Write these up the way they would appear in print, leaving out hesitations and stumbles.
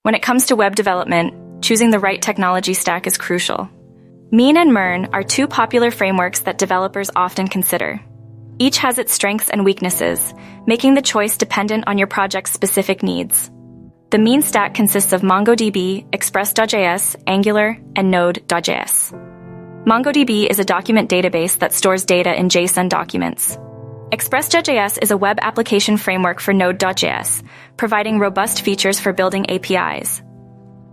When it comes to web development, choosing the right technology stack is crucial. MEAN and MERN are two popular frameworks that developers often consider. Each has its strengths and weaknesses, making the choice dependent on your project's specific needs. The MEAN stack consists of MongoDB, Express.js, Angular, and Node.js. MongoDB is a document database that stores data in JSON documents. Express.js is a web application framework for Node.js, providing robust features for building APIs.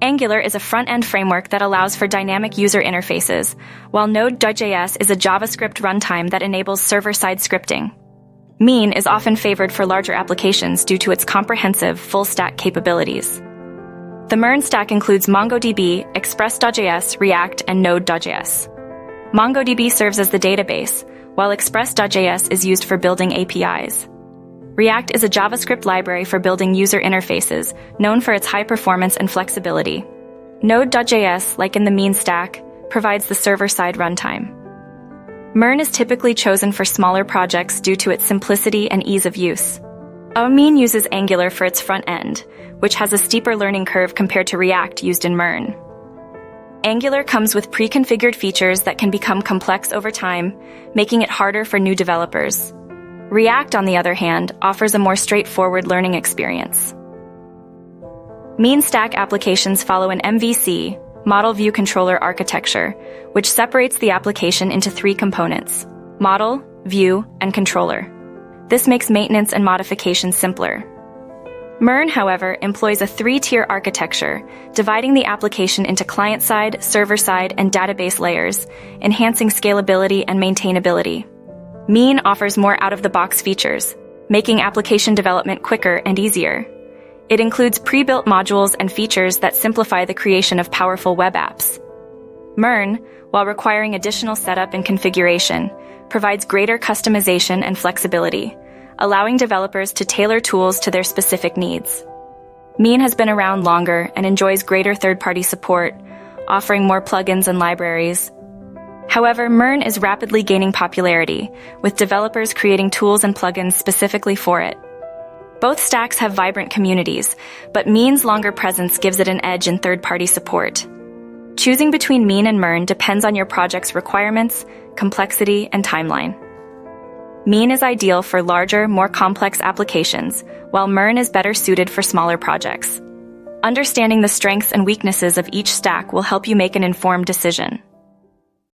Angular is a front-end framework that allows for dynamic user interfaces, while Node.js is a JavaScript runtime that enables server-side scripting. MEAN is often favored for larger applications due to its comprehensive, full-stack capabilities. The MERN stack includes MongoDB, Express.js, React, and Node.js. MongoDB serves as the database, while Express.js is used for building APIs. React is a JavaScript library for building user interfaces, known for its high performance and flexibility. Node.js, like in the MEAN stack, provides the server-side runtime. MERN is typically chosen for smaller projects due to its simplicity and ease of use. MEAN uses Angular for its front end, which has a steeper learning curve compared to React used in MERN. Angular comes with pre-configured features that can become complex over time, making it harder for new developers. React, on the other hand, offers a more straightforward learning experience. MEAN stack applications follow an MVC, Model View Controller architecture, which separates the application into three components: model, view, and controller. This makes maintenance and modification simpler. MERN, however, employs a three-tier architecture, dividing the application into client-side, server-side, and database layers, enhancing scalability and maintainability. MEAN offers more out-of-the-box features, making application development quicker and easier. It includes pre-built modules and features that simplify the creation of powerful web apps. MERN, while requiring additional setup and configuration, provides greater customization and flexibility, allowing developers to tailor tools to their specific needs. MEAN has been around longer and enjoys greater third-party support, offering more plugins and libraries. However, MERN is rapidly gaining popularity, with developers creating tools and plugins specifically for it. Both stacks have vibrant communities, but MEAN's longer presence gives it an edge in third-party support. Choosing between MEAN and MERN depends on your project's requirements, complexity, and timeline. MEAN is ideal for larger, more complex applications, while MERN is better suited for smaller projects. Understanding the strengths and weaknesses of each stack will help you make an informed decision.